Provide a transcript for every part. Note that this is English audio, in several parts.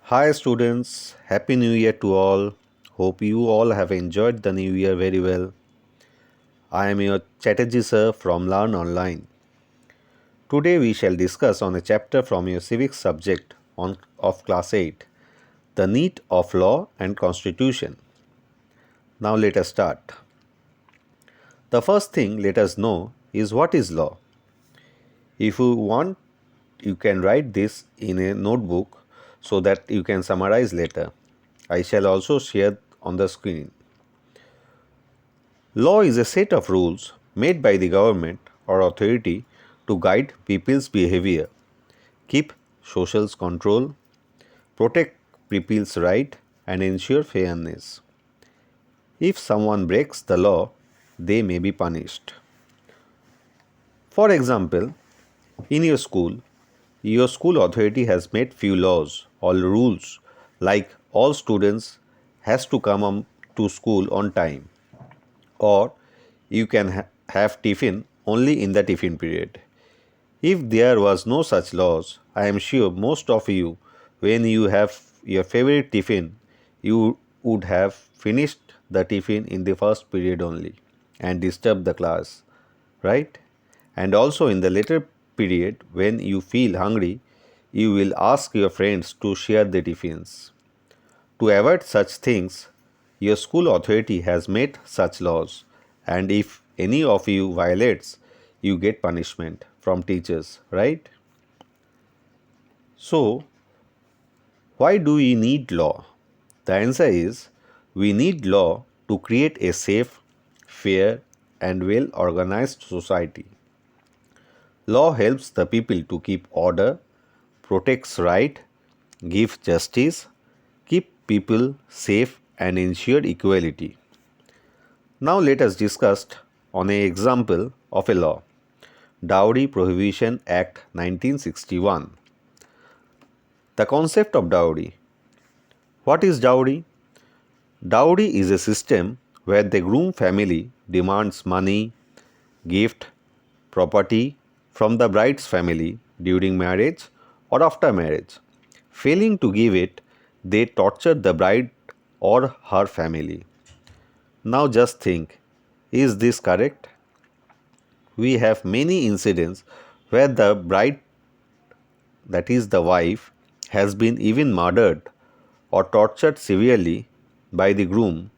Hi students, Happy New Year to all. Hope you all have enjoyed the new year very well. I am your Chatterjee sir from Learn Online. Today we shall discuss on a chapter from your civics subject of class 8, the need of law and constitution. Now let us start. The first thing let us know is what is law. If you want, you can write this in a notebook so that you can summarize later. I shall also share on the screen. Law is a set of rules made by the government or authority to guide people's behavior, keep social control, protect people's right, and ensure fairness. If someone breaks the law, they may be punished. For example, in your school authority has made few laws or rules like all students has to come to school on time, or you can have tiffin only in the tiffin period. If there was no such laws, I am sure most of you, when you have your favorite tiffin, you would have finished the tiffin in the first period only and disturbed the class, right? And also in the later period, when you feel hungry, you will ask your friends to share the tiffins. To avoid such things, your school authority has made such laws, and if any of you violates, you get punishment from teachers, right? So, why do we need law? The answer is we need law to create a safe, fair, and well organized society. Law helps the people to keep order, protects right, give justice, keep people safe and ensure equality. Now let us discuss on an example of a law, Dowry Prohibition Act 1961. The concept of dowry. What is dowry? Dowry is a system where the groom family demands money, gift, property from the bride's family during marriage or after marriage. Failing to give it, they torture the bride or her family. Now just think, is this correct? We have many incidents where the bride, that is the wife, has been even murdered or tortured severely by the groom,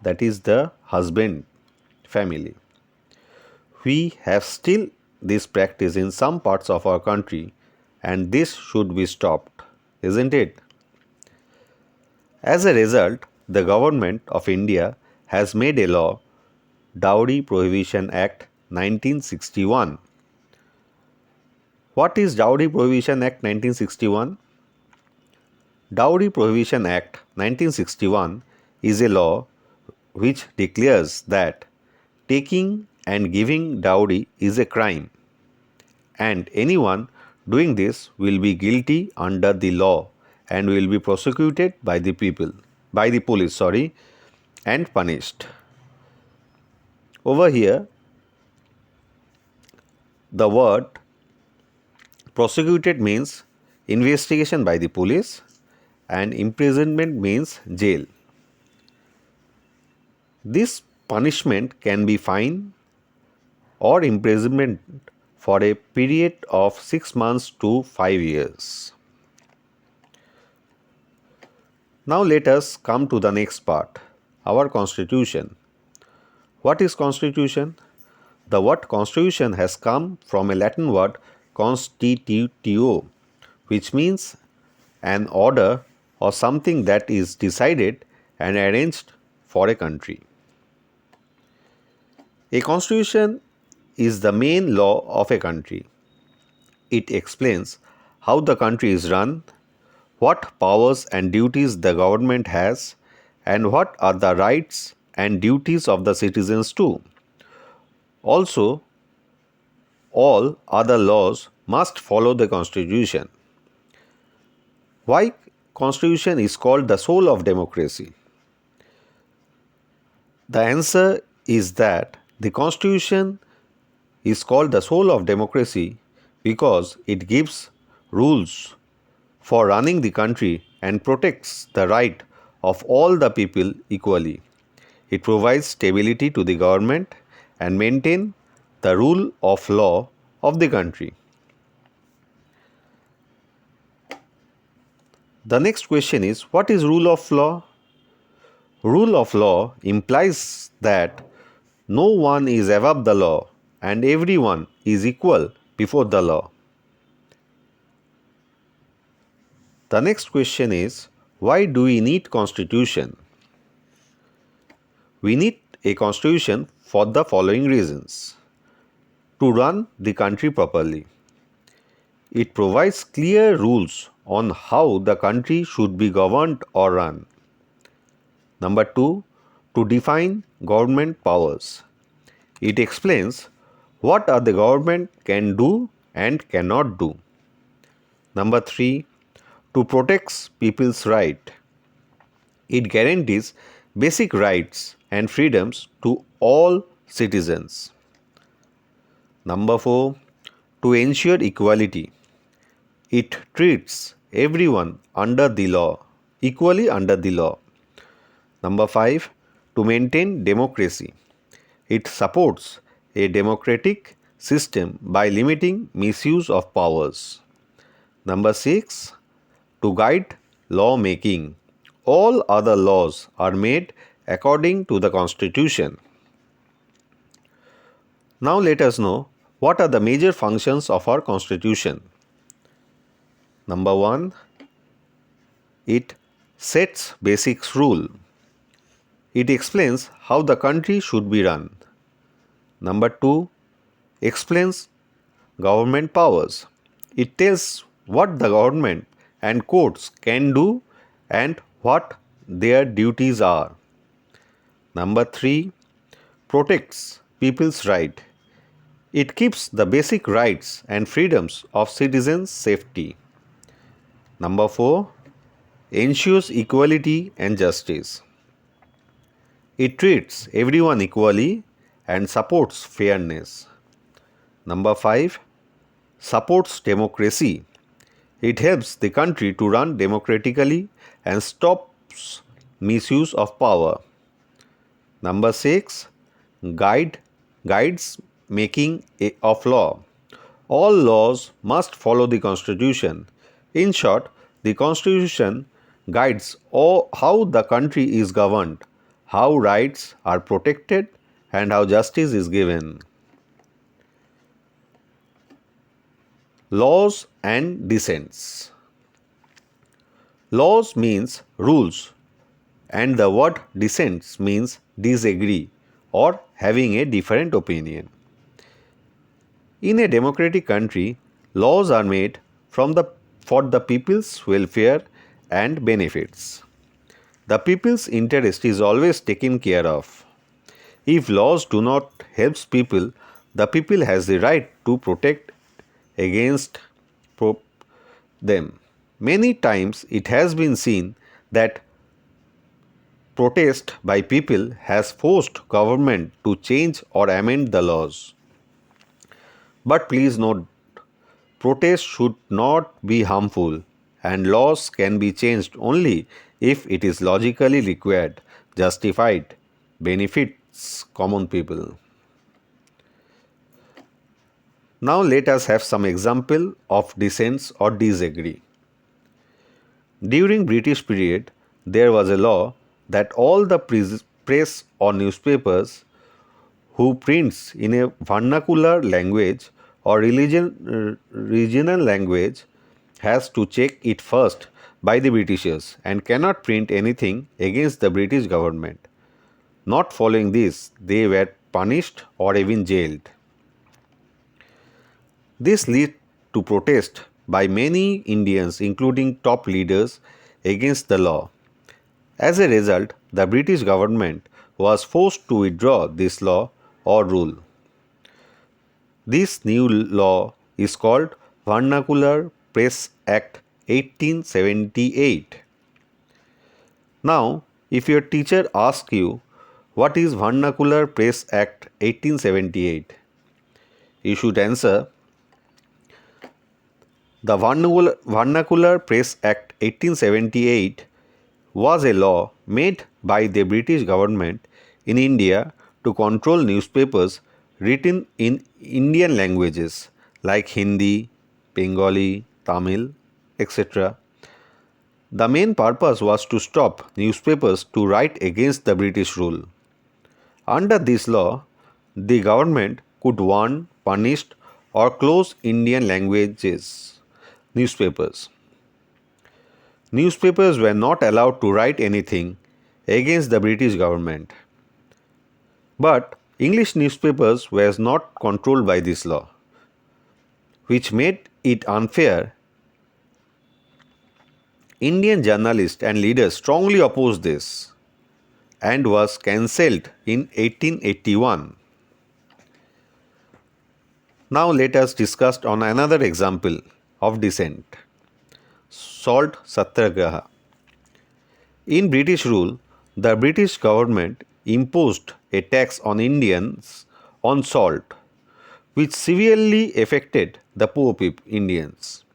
that is the husband family. We have still this practice in some parts of our country, and this should be stopped, isn't it? As a result, the government of India has made a law, Dowry Prohibition Act 1961. What is Dowry Prohibition Act 1961? Dowry Prohibition Act 1961 is a law which declares that taking and giving dowry is a crime, and anyone doing this will be guilty under the law and will be prosecuted by the police, and punished. Over here, the word prosecuted means investigation by the police and imprisonment means jail. This punishment can be fine or imprisonment for a period of 6 months to 5 years. Now let us come to the next part, our constitution. What is constitution? The word constitution has come from a Latin word constitutio, which means an order or something that is decided and arranged for a country. A constitution is the main law of a country. It explains how the country is run, what powers and duties the government has, and what are the rights and duties of the citizens too. Also, all other laws must follow the constitution. Why constitution is called the soul of democracy? The answer is that the constitution is called the soul of democracy because it gives rules for running the country and protects the right of all the people equally. It provides stability to the government and maintain the rule of law of the country. The next question is, what is rule of law? Rule of law implies that no one is above the law and everyone is equal before the law. The next question is, why do we need constitution? We need a constitution for the following reasons. To run the country properly. It provides clear rules on how the country should be governed or run. Number 2, to define government powers. It explains what the government can do and cannot do. Number 3, to protect people's right. It guarantees basic rights and freedoms to all citizens. Number 4, to ensure equality. It treats everyone under the law, equally under the law. Number 5, to maintain democracy. It supports a democratic system by limiting misuse of powers. Number 6, to guide lawmaking. All other laws are made according to the Constitution. Now let us know what are the major functions of our Constitution. Number 1, it sets basic rule. It explains how the country should be run. Number 2, explains government powers. It tells what the government and courts can do and what their duties are. Number 3, protects people's right. It keeps the basic rights and freedoms of citizens safety. Number 4, ensures equality and justice. It treats everyone equally and supports fairness. Number 5, supports democracy. It helps the country to run democratically and stops misuse of power. Number 6, guides making of law. All laws must follow the Constitution. In short, the Constitution guides how the country is governed, how rights are protected, and how justice is given. Laws and dissents. Laws means rules, and the word dissents means disagree or having a different opinion. In a democratic country, laws are made for the people's welfare and benefits. The people's interest is always taken care of. If laws do not help people, the people has the right to protect against them. Many times it has been seen that protest by people has forced government to change or amend the laws. But please note, protest should not be harmful and laws can be changed only if it is logically required, justified, benefits common people. Now let us have some example of dissents or disagree. During British period, there was a law that all the press or newspapers who prints in a vernacular language or regional language has to check it first by the Britishers and cannot print anything against the British government. Not following this, they were punished or even jailed. This led to protest by many Indians, including top leaders, against the law. As a result, the British government was forced to withdraw this law or rule. This new law is called Vernacular Press Act 1878. Now, if your teacher asks you, what is Vernacular Press Act 1878? You should answer, The Vernacular Press Act 1878 was a law made by the British government in India to control newspapers written in Indian languages like Hindi, Bengali, Tamil, etc. The main purpose was to stop newspapers to write against the British rule. Under this law, the government could warn, punish, or close Indian languages newspapers. Newspapers were not allowed to write anything against the British government. But English newspapers were not controlled by this law, which made it unfair. Indian journalists and leaders strongly opposed this and was cancelled in 1881. Now let us discuss on another example of dissent. Salt Satyagraha. In British rule, the British government imposed a tax on Indians on salt, which severely affected the poor Indians.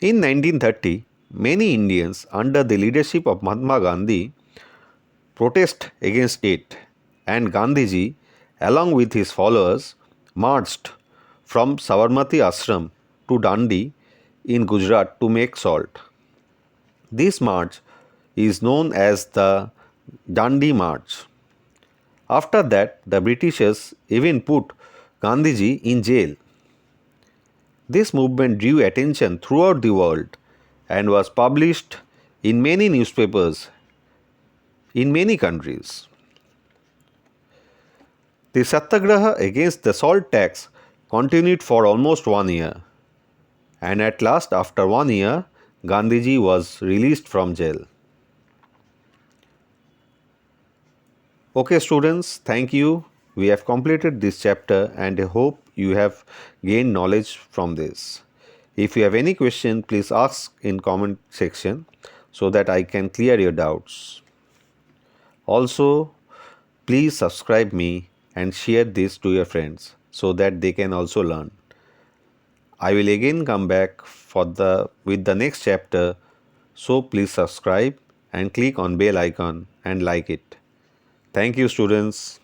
In 1930, many Indians under the leadership of Mahatma Gandhi protested against it, and Gandhiji, along with his followers, marched from Sabarmati Ashram to Dandi in Gujarat to make salt. This march is known as the Dandi March. After that, the Britishers even put Gandhiji in jail. This movement drew attention throughout the world and was published in many newspapers in many countries. The Satyagraha against the salt tax continued for almost 1 year, and at last, after 1 year, Gandhiji was released from jail. Okay, students, thank you. We have completed this chapter and I hope you have gained knowledge from this. If you have any question, please ask in comment section so that I can clear your doubts. Also, please subscribe me and share this to your friends so that they can also learn. I will again come back with the next chapter, so please subscribe and click on bell icon and like it. Thank you, students.